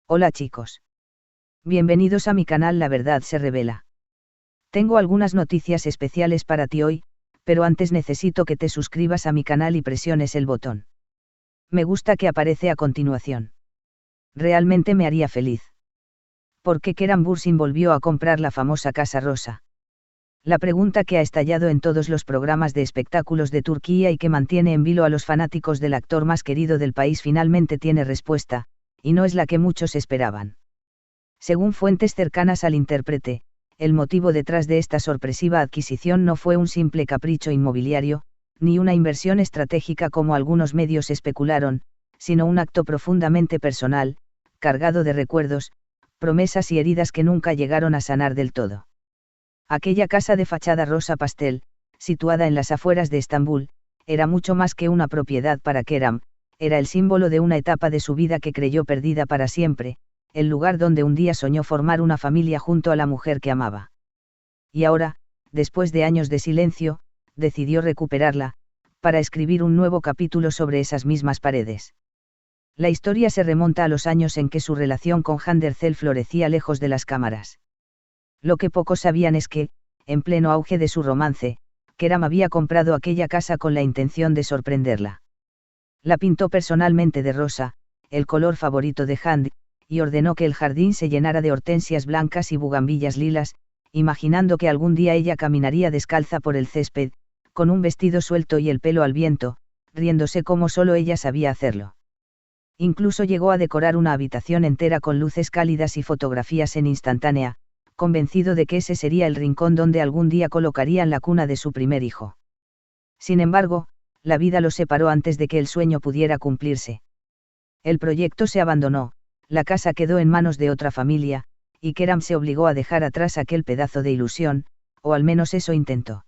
Hola chicos. Bienvenidos a mi canal La Verdad se Revela. Tengo algunas noticias especiales para ti hoy, pero antes necesito que te suscribas a mi canal y presiones el botón me gusta que aparece a continuación. Realmente me haría feliz. ¿Por qué Kerem Bürsin volvió a comprar la famosa Casa Rosa? La pregunta que ha estallado en todos los programas de espectáculos de Turquía y que mantiene en vilo a los fanáticos del actor más querido del país finalmente tiene respuesta, y no es la que muchos esperaban. Según fuentes cercanas al intérprete, el motivo detrás de esta sorpresiva adquisición no fue un simple capricho inmobiliario, ni una inversión estratégica como algunos medios especularon, sino un acto profundamente personal, cargado de recuerdos, promesas y heridas que nunca llegaron a sanar del todo. Aquella casa de fachada rosa pastel, situada en las afueras de Estambul, era mucho más que una propiedad para Kerem, era el símbolo de una etapa de su vida que creyó perdida para siempre, el lugar donde un día soñó formar una familia junto a la mujer que amaba. Y ahora, después de años de silencio, decidió recuperarla, para escribir un nuevo capítulo sobre esas mismas paredes. La historia se remonta a los años en que su relación con Hande Erçel florecía lejos de las cámaras. Lo que pocos sabían es que, en pleno auge de su romance, Kerem había comprado aquella casa con la intención de sorprenderla. La pintó personalmente de rosa, el color favorito de Hande, y ordenó que el jardín se llenara de hortensias blancas y bugambillas lilas, imaginando que algún día ella caminaría descalza por el césped, con un vestido suelto y el pelo al viento, riéndose como solo ella sabía hacerlo. Incluso llegó a decorar una habitación entera con luces cálidas y fotografías en instantánea, convencido de que ese sería el rincón donde algún día colocarían la cuna de su primer hijo. Sin embargo, la vida los separó antes de que el sueño pudiera cumplirse. El proyecto se abandonó, la casa quedó en manos de otra familia, y Kerem se obligó a dejar atrás aquel pedazo de ilusión, o al menos eso intentó.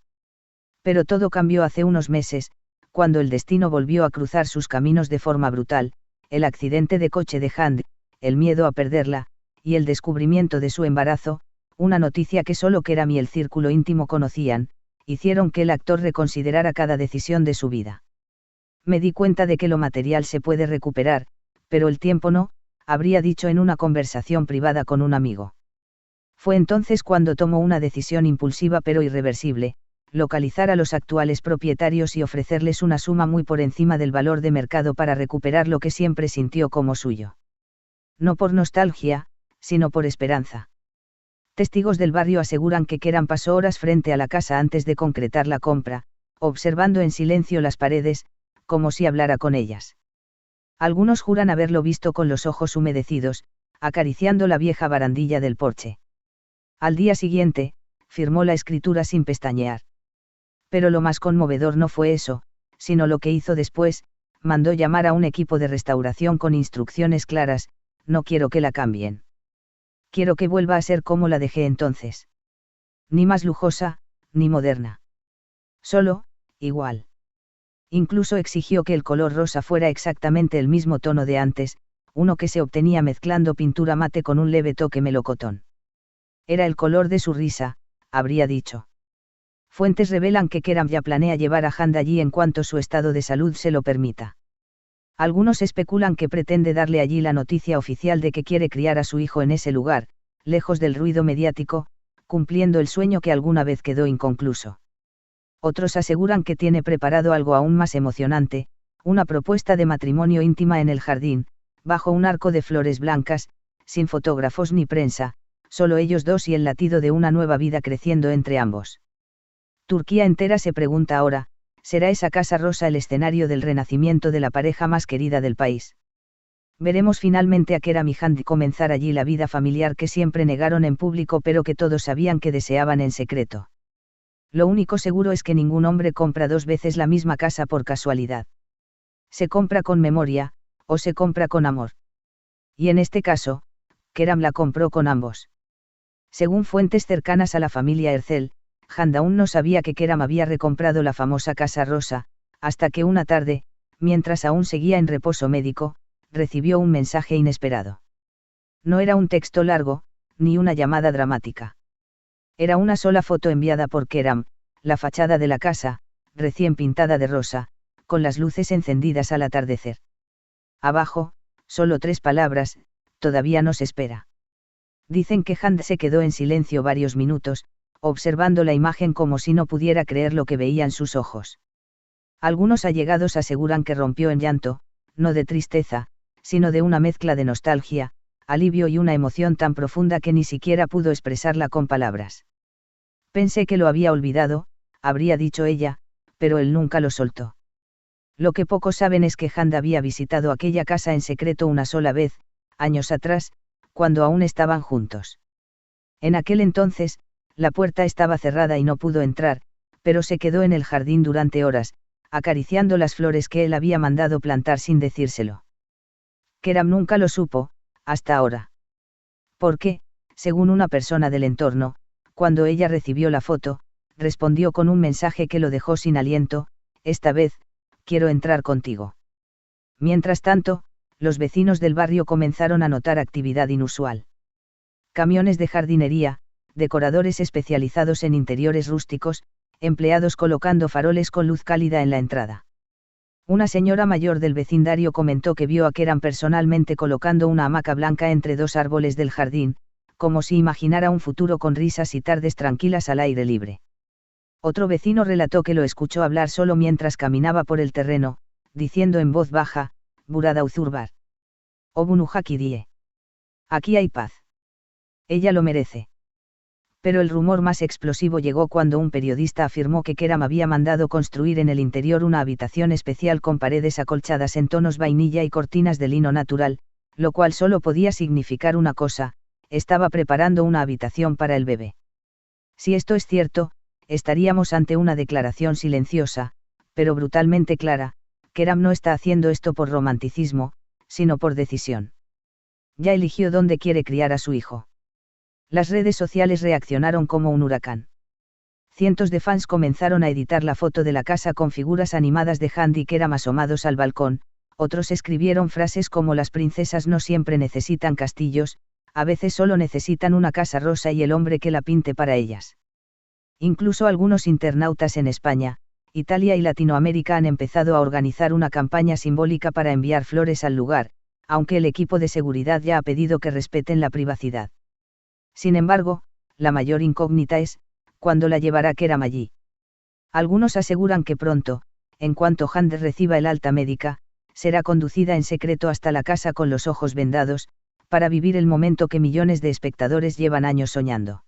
Pero todo cambió hace unos meses, cuando el destino volvió a cruzar sus caminos de forma brutal, el accidente de coche de Hande, el miedo a perderla, y el descubrimiento de su embarazo, una noticia que solo Kerem y el círculo íntimo conocían, hicieron que el actor reconsiderara cada decisión de su vida. Me di cuenta de que lo material se puede recuperar, pero el tiempo no, habría dicho en una conversación privada con un amigo. Fue entonces cuando tomó una decisión impulsiva pero irreversible, localizar a los actuales propietarios y ofrecerles una suma muy por encima del valor de mercado para recuperar lo que siempre sintió como suyo. No por nostalgia, sino por esperanza. Testigos del barrio aseguran que Kerem pasó horas frente a la casa antes de concretar la compra, observando en silencio las paredes, como si hablara con ellas. Algunos juran haberlo visto con los ojos humedecidos, acariciando la vieja barandilla del porche. Al día siguiente, firmó la escritura sin pestañear. Pero lo más conmovedor no fue eso, sino lo que hizo después, mandó llamar a un equipo de restauración con instrucciones claras: no quiero que la cambien. Quiero que vuelva a ser como la dejé entonces. Ni más lujosa, ni moderna. Solo, igual. Incluso exigió que el color rosa fuera exactamente el mismo tono de antes, uno que se obtenía mezclando pintura mate con un leve toque melocotón. Era el color de su risa, habría dicho. Fuentes revelan que Kerem ya planea llevar a Hande allí en cuanto su estado de salud se lo permita. Algunos especulan que pretende darle allí la noticia oficial de que quiere criar a su hijo en ese lugar, lejos del ruido mediático, cumpliendo el sueño que alguna vez quedó inconcluso. Otros aseguran que tiene preparado algo aún más emocionante, una propuesta de matrimonio íntima en el jardín, bajo un arco de flores blancas, sin fotógrafos ni prensa, solo ellos dos y el latido de una nueva vida creciendo entre ambos. Turquía entera se pregunta ahora: ¿será esa Casa Rosa el escenario del renacimiento de la pareja más querida del país? Veremos finalmente a Kerem y Hande comenzar allí la vida familiar que siempre negaron en público pero que todos sabían que deseaban en secreto. Lo único seguro es que ningún hombre compra dos veces la misma casa por casualidad. Se compra con memoria, o se compra con amor. Y en este caso, Kerem la compró con ambos. Según fuentes cercanas a la familia Erçel, Hande aún no sabía que Kerem había recomprado la famosa Casa Rosa, hasta que una tarde, mientras aún seguía en reposo médico, recibió un mensaje inesperado. No era un texto largo, ni una llamada dramática. Era una sola foto enviada por Kerem, la fachada de la casa, recién pintada de rosa, con las luces encendidas al atardecer. Abajo, solo 3 palabras: todavía nos espera. Dicen que Hand se quedó en silencio varios minutos, observando la imagen como si no pudiera creer lo que veían sus ojos. Algunos allegados aseguran que rompió en llanto, no de tristeza, sino de una mezcla de nostalgia, alivio y una emoción tan profunda que ni siquiera pudo expresarla con palabras. Pensé que lo había olvidado, habría dicho ella, pero él nunca lo soltó. Lo que pocos saben es que Hand había visitado aquella casa en secreto una sola vez, años atrás, cuando aún estaban juntos. En aquel entonces, la puerta estaba cerrada y no pudo entrar, pero se quedó en el jardín durante horas, acariciando las flores que él había mandado plantar sin decírselo. Keram nunca lo supo, hasta ahora. Porque, según una persona del entorno, cuando ella recibió la foto, respondió con un mensaje que lo dejó sin aliento: esta vez, quiero entrar contigo. Mientras tanto, los vecinos del barrio comenzaron a notar actividad inusual. Camiones de jardinería, decoradores especializados en interiores rústicos, empleados colocando faroles con luz cálida en la entrada. Una señora mayor del vecindario comentó que vio a Keram personalmente colocando una hamaca blanca entre dos árboles del jardín, como si imaginara un futuro con risas y tardes tranquilas al aire libre. Otro vecino relató que lo escuchó hablar solo mientras caminaba por el terreno, diciendo en voz baja: Burada Uzurbar. Obunuhakidie. Aquí hay paz. Ella lo merece. Pero el rumor más explosivo llegó cuando un periodista afirmó que Keram había mandado construir en el interior una habitación especial con paredes acolchadas en tonos vainilla y cortinas de lino natural, lo cual solo podía significar una cosa: estaba preparando una habitación para el bebé. Si esto es cierto, estaríamos ante una declaración silenciosa, pero brutalmente clara: Keram no está haciendo esto por romanticismo, sino por decisión. Ya eligió dónde quiere criar a su hijo. Las redes sociales reaccionaron como un huracán. Cientos de fans comenzaron a editar la foto de la casa con figuras animadas de Hand y Keram asomados al balcón, otros escribieron frases como: las princesas no siempre necesitan castillos, a veces solo necesitan una casa rosa y el hombre que la pinte para ellas. Incluso algunos internautas en España, Italia y Latinoamérica han empezado a organizar una campaña simbólica para enviar flores al lugar, aunque el equipo de seguridad ya ha pedido que respeten la privacidad. Sin embargo, la mayor incógnita es: ¿cuándo la llevará Keram allí? Algunos aseguran que pronto, en cuanto Hand reciba el alta médica, será conducida en secreto hasta la casa con los ojos vendados, para vivir el momento que millones de espectadores llevan años soñando.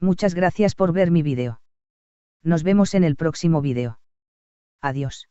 Muchas gracias por ver mi vídeo. Nos vemos en el próximo vídeo. Adiós.